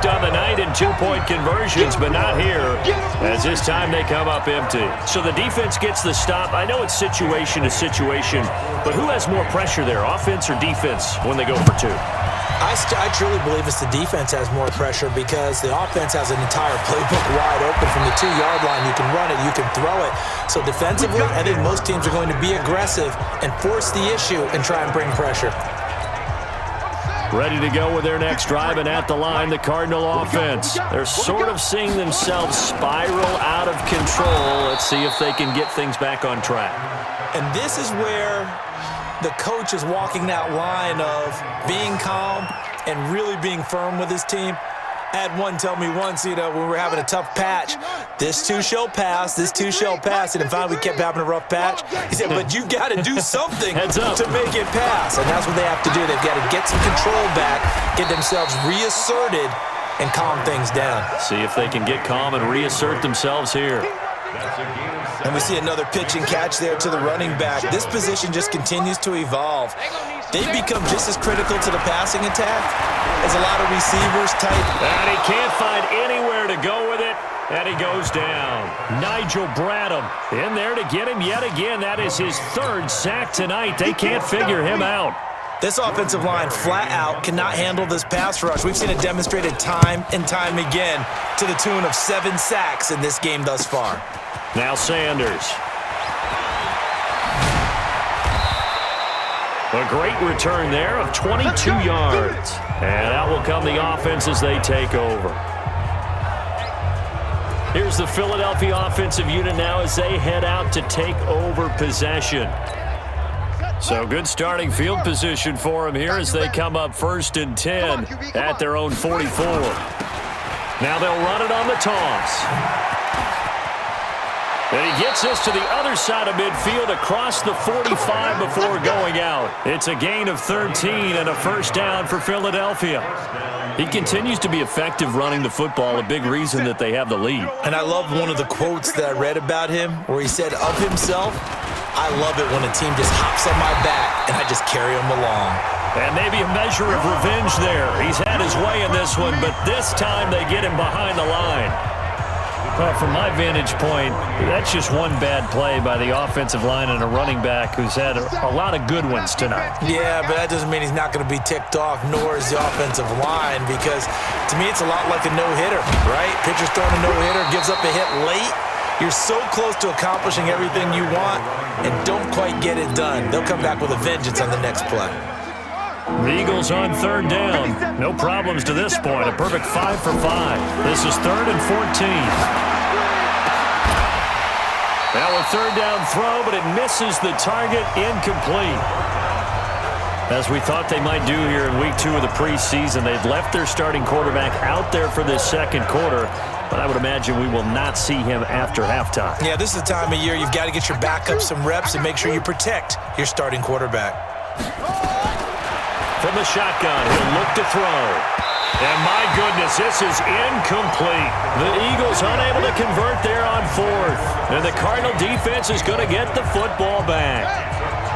perfect on the night in two-point conversions, but not here, as this time they come up empty. So the defense gets the stop. I know it's situation to situation, but who has more pressure there, offense or defense, when they go for two? I truly believe it's the defense has more pressure because the offense has an entire playbook wide open from the 2-yard line. You can run it, you can throw it. So defensively, I think most teams are going to be aggressive and force the issue and try and bring pressure. Ready to go with their next drive, and at the line, the Cardinal offense. They're sort of seeing themselves spiral out of control. Let's see if they can get things back on track. And this is where the coach is walking that line of being calm and really being firm with his team. I had one tell me once, when we were having a tough patch, this too shall pass, this too shall pass. And finally we kept having a rough patch. He said, but you got to do something to make it pass. And that's what they have to do. They've got to get some control back, get themselves reasserted, and calm things down. See if they can get calm and reassert themselves here. And we see another pitch and catch there to the running back. This position just continues to evolve. They become just as critical to the passing attack as a lot of receivers type. And he can't find anywhere to go with it, and he goes down. Nigel Bradham in there to get him yet again. That is his third sack tonight. They can't figure him out. This offensive line flat out cannot handle this pass rush. We've seen it demonstrated time and time again to the tune of 7 sacks in this game thus far. Now Sanders. A great return there of 22 yards. And out will come the offense as they take over. Here's the Philadelphia offensive unit now as they head out to take over possession. So good starting field position for them here as they come up 1st and 10 at their own 44. Now they'll run it on the toss. And he gets this to the other side of midfield across the 45 before going out. It's a gain of 13 and a first down for Philadelphia. He continues to be effective running the football, a big reason that they have the lead. And I love one of the quotes that I read about him where he said of himself, I love it when a team just hops on my back and I just carry them along. And maybe a measure of revenge there. He's had his way in this one, but this time they get him behind the line. Well, from my vantage point, that's just one bad play by the offensive line and a running back who's had a lot of good ones tonight. Yeah, but that doesn't mean he's not going to be ticked off, nor is the offensive line, because to me it's a lot like a no-hitter, right? Pitcher's throwing a no-hitter, gives up a hit late. You're so close to accomplishing everything you want and don't quite get it done. They'll come back with a vengeance on the next play. The Eagles on 3rd down. No problems to this point. A perfect 5 for 5. This is 3rd and 14. Now a 3rd down throw, but it misses the target, incomplete. As we thought they might do here in week 2 of the preseason, they've left their starting quarterback out there for this second quarter, but I would imagine we will not see him after halftime. Yeah, this is the time of year you've got to get your backup some reps and make sure you protect your starting quarterback. From the shotgun, he'll look to throw. And my goodness, this is incomplete. The Eagles unable to convert there on 4th. And the Cardinal defense is going to get the football back.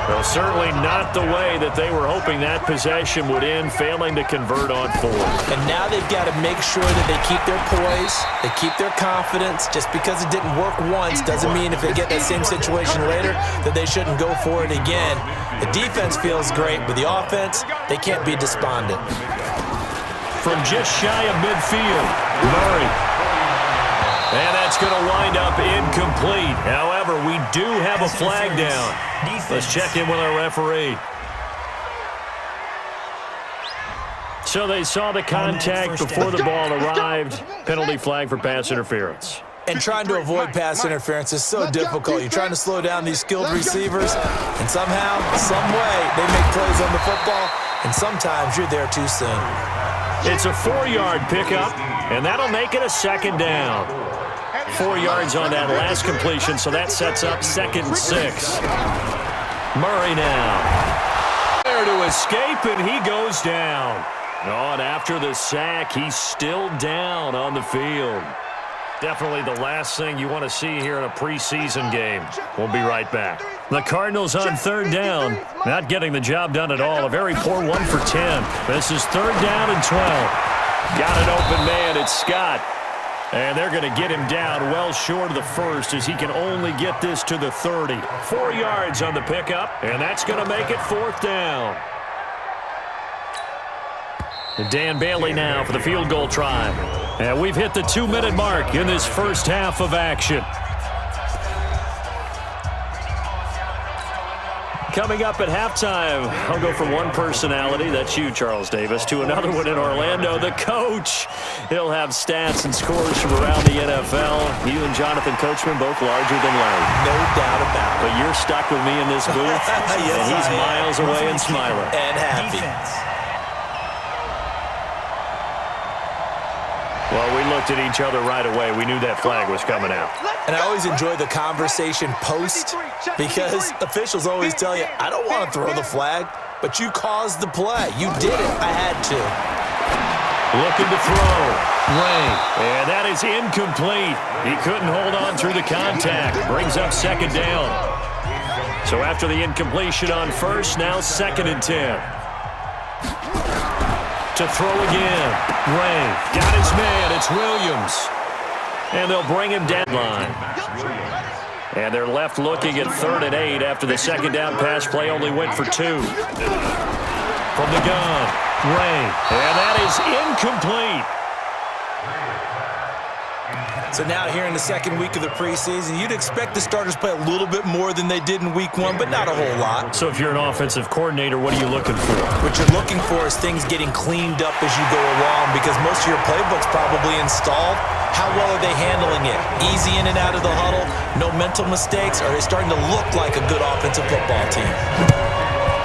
Well, certainly not the way that they were hoping that possession would end, failing to convert on 4th. And now they've got to make sure that they keep their poise, they keep their confidence. Just because it didn't work once doesn't mean if they get that same situation later that they shouldn't go for it again. The defense feels great, but the offense, they can't be despondent. From just shy of midfield, Murray. And that's going to wind up incomplete. However, we do have a flag down. Let's check in with our referee. So they saw the contact before the ball arrived. Penalty flag for pass interference. And trying to avoid pass interference is so difficult. You're trying to slow down these skilled receivers, and somehow, some way, they make plays on the football, and sometimes you're there too soon. It's a 4-yard pickup, and that'll make it a 2nd down. 4 yards on that last completion, so that sets up 2nd and 6. Murray now. There to escape, and he goes down. Oh, and after the sack, he's still down on the field. Definitely the last thing you want to see here in a preseason game. We'll be right back. The Cardinals on 3rd down. Not getting the job done at all. A very poor 1 for 10. This is 3rd down and 12. Got an open man it's Scott. And they're going to get him down well short of the first as he can only get this to the 30. 4 yards on the pickup, and that's going to make it 4th down. And Dan Bailey now for the field goal try. And we've hit the 2-minute mark in this first half of action. Coming up at halftime, I'll go from one personality, that's you, Charles Davis, to another one in Orlando, the coach. He'll have stats and scores from around the NFL. You and Jonathan Coachman both larger than life. No doubt about it. But you're stuck with me in this booth, yes, and he's miles away and smiling. And happy. Well, we looked at each other right away. We knew that flag was coming out. And I always enjoy the conversation post because officials always tell you, I don't want to throw the flag, but you caused the play. You did it. I had to. Looking to throw. Ray. And that is incomplete. He couldn't hold on through the contact. Brings up 2nd down. So after the incompletion on first, now 2nd and 10. To throw again. Ray got his man. It's Williams. And they'll bring him down line. And they're left looking at 3rd and 8 after the 2nd down pass play only went for 2. From the gun, Ray. And that is incomplete. So now here in the 2nd week of the preseason, you'd expect the starters to play a little bit more than they did in week 1, but not a whole lot. So if you're an offensive coordinator, what are you looking for? What you're looking for is things getting cleaned up as you go along because most of your playbook's probably installed. How well are they handling it? Easy in and out of the huddle? No mental mistakes? Are they starting to look like a good offensive football team?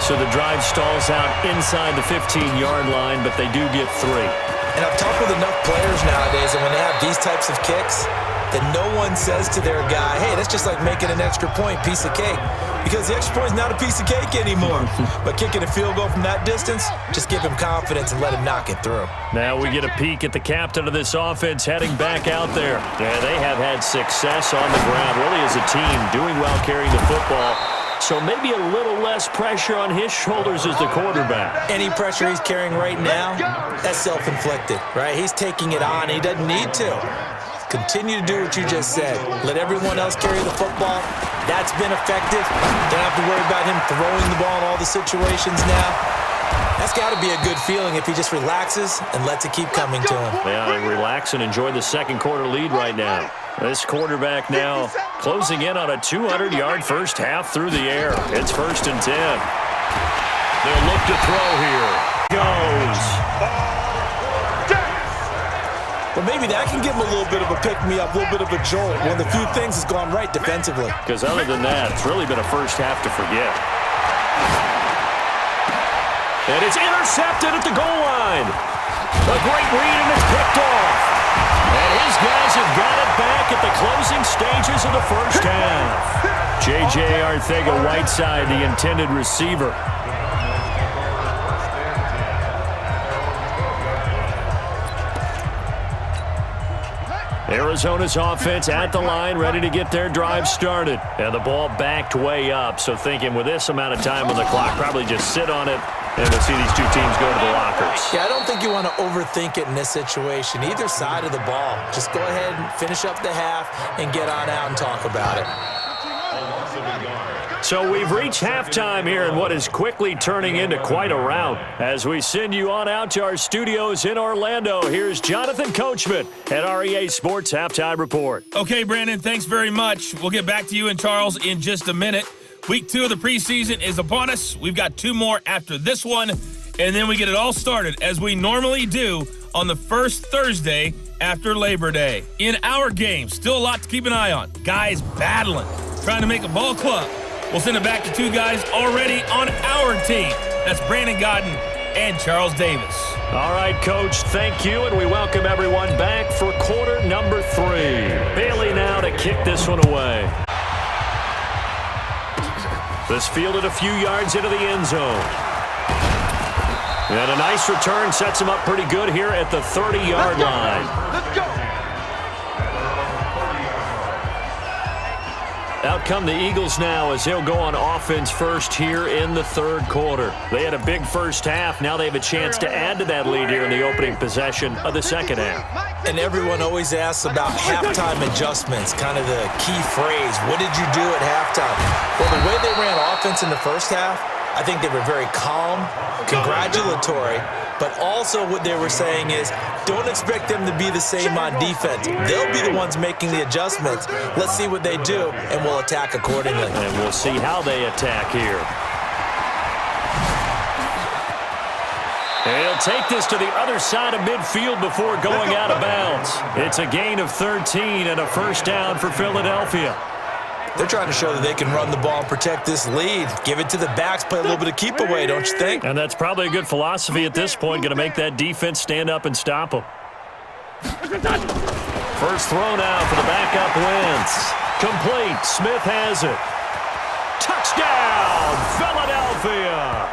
So the drive stalls out inside the 15-yard line, but they do get 3. And I've talked with enough players nowadays, and when they have these types of kicks, that no one says to their guy, hey, that's just like making an extra point, piece of cake. Because the extra point is not a piece of cake anymore. But kicking a field goal from that distance, just give him confidence and let him knock it through. Now we get a peek at the captain of this offense heading back out there. Yeah, they have had success on the ground, really as a team, doing well carrying the football. So maybe a little less pressure on his shoulders as the quarterback. Any pressure he's carrying right now, that's self-inflicted, right? He's taking it on. He doesn't need to. Continue to do what you just said. Let everyone else carry the football. That's been effective. Don't have to worry about him throwing the ball in all the situations now. That's got to be a good feeling if he just relaxes and lets it keep coming to him. Yeah, and relax and enjoy the 2nd quarter lead right now. This quarterback now closing in on a 200-yard first half through the air. It's 1st and 10. They'll look to throw here. Goes. Well, maybe that can give him a little bit of a pick-me-up, a little bit of a jolt. One of the few things that's gone right defensively. Because other than that, it's really been a first half to forget. And it's intercepted at the goal line. A great read, and it's picked off. And his guys have got it back at the closing stages of the first half. J.J. Arcega-Whiteside, the intended receiver. Arizona's offense at the line, ready to get their drive started. And the ball backed way up, so thinking with this amount of time on the clock, probably just sit on it, and we'll see these two teams go to the lockers. Yeah, I don't think you want to overthink it in this situation. Either side of the ball. Just go ahead and finish up the half and get on out and talk about it. So we've reached halftime here in what is quickly turning into quite a rout. As we send you on out to our studios in Orlando, here's Jonathan Coachman at REA Sports Halftime Report. Okay, Brandon, thanks very much. We'll get back to you and Charles in just a minute. Week 2 of the preseason is upon us. We've got 2 more after this one, and then we get it all started, as we normally do, on the first Thursday after Labor Day. In our game, still a lot to keep an eye on. Guys battling, trying to make a ball club. We'll send it back to 2 guys already on our team. That's Brandon Godden and Charles Davis. All right, Coach, thank you, and we welcome everyone back for quarter number 3. Bailey now to kick this one away. This fielded a few yards into the end zone. And a nice return sets him up pretty good here at the 30-yard line. Let's go. Out come the Eagles now as they'll go on offense first here in the 3rd quarter. They had a big first half. Now they have a chance to add to that lead here in the opening possession of the 2nd half. And everyone always asks about halftime adjustments, kind of the key phrase. What did you do at halftime? Well, the way they ran offense in the first half, I think they were very calm, congratulatory, but also what they were saying is don't expect them to be the same on defense. They'll be the ones making the adjustments. Let's see what they do, and we'll attack accordingly. And we'll see how they attack here. And he'll take this to the other side of midfield before going out of bounds. It's a gain of 13 and a first down for Philadelphia. They're trying to show that they can run the ball and protect this lead. Give it to the backs, play a little bit of keep away, don't you think? And that's probably a good philosophy at this point, going to make that defense stand up and stop them. First throw now for the backup Wentz. Complete. Smith has it. Touchdown, Philadelphia.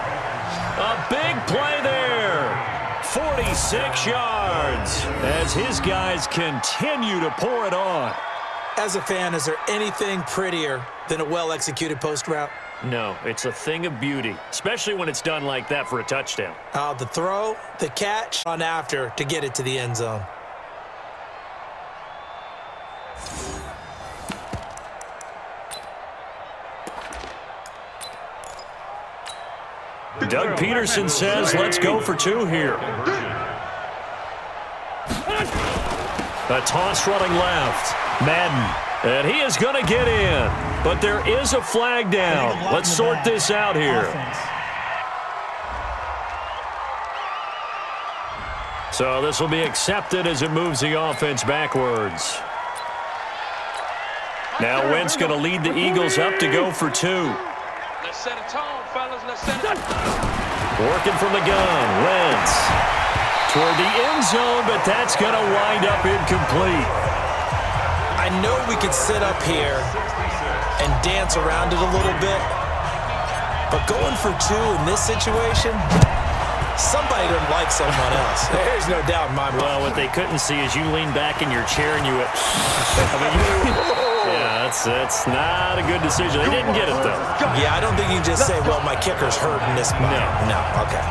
A big play there. 46 yards as his guys continue to pour it on. As a fan, is there anything prettier than a well-executed post route? No, it's a thing of beauty, especially when it's done like that for a touchdown. The throw, the catch, on after to get it to the end zone. Doug Peterson says, let's go for two here. A toss running left. Madden. And he is going to get in. But there is a flag down. Let's sort this out here. So this will be accepted as it moves the offense backwards. Now Wentz going to lead the Eagles up to go for two. Let's set a tone, fellas. Let's set a tone. Working from the gun. Wentz toward the end zone, but that's going to wind up incomplete. I know we could sit up here and dance around it a little bit, but going for two in this situation, somebody doesn't like someone else. There's no doubt in my mind. Well, what they couldn't see is you lean back in your chair and you went, yeah, that's not a good decision. They didn't get it, though. Yeah, I don't think you can just say, well, my kicker's hurting this spot. No, okay.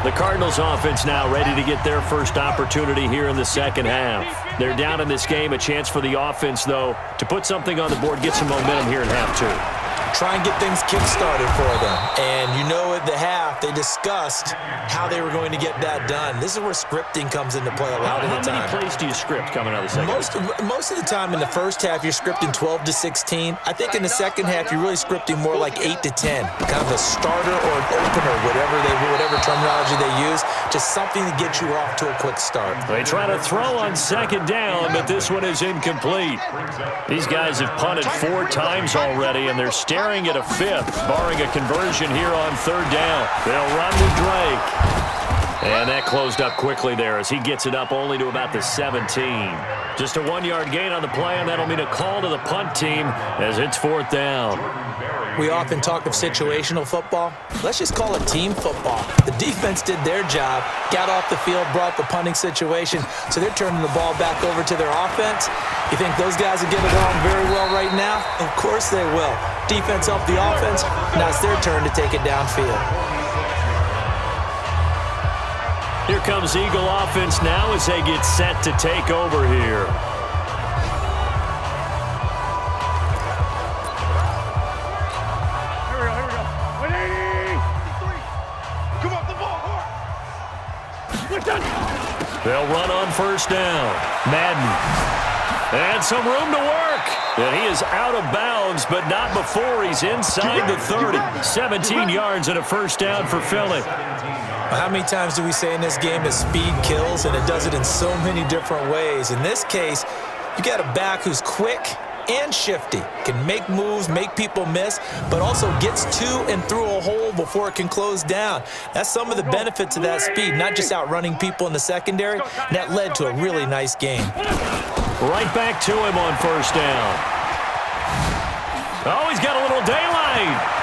The Cardinals offense now ready to get their first opportunity here in the second half. They're down in this game. A chance for the offense, though, to put something on the board, get some momentum here in half two. Try and get things kick-started for them. And you know at the half, they discussed how they were going to get that done. This is where scripting comes into play a lot of the time. How many plays do you script coming out of the second half? Most of the time in the first half, you're scripting 12 to 16. I think in the second half, you're really scripting more like 8 to 10. Kind of a starter or an opener, whatever terminology they use. Just something to get you off to a quick start. They try to throw on second down, but this one is incomplete. These guys have punted 4 times already, and they're staring at a fifth, barring a conversion here on third down. They'll run with Drake. And that closed up quickly there as he gets it up only to about the 17. Just a 1-yard gain on the play, and that'll mean a call to the punt team as it's fourth down. We often talk of situational football. Let's just call it team football. The defense did their job, got off the field, brought the punting situation, so they're turning the ball back over to their offense. You think those guys will get along very well right now? Of course they will. Defense helped the offense. Now it's their turn to take it downfield. Here comes Eagle offense now as they get set to take over here. They'll run on first down. Madden. And some room to work. And he is out of bounds, but not before he's inside the 30. 17 yards and a first down for Philly. How many times do we say in this game that speed kills, and it does it in so many different ways? In this case, you got a back who's quick and shifty, can make moves, make people miss, but also gets to and through a hole before it can close down. That's some of the benefits of that speed, not just outrunning people in the secondary. And that led to a really nice game. Right back to him on first down. Oh, he's got a little daylight.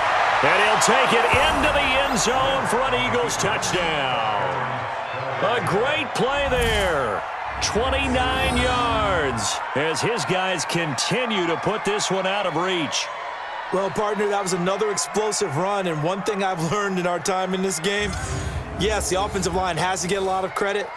And he'll take it into the end zone for an Eagles touchdown. A great play there. 29 yards as his guys continue to put this one out of reach. Well, partner, that was another explosive run, and one thing I've learned in our time in this game, yes, the offensive line has to get a lot of credit,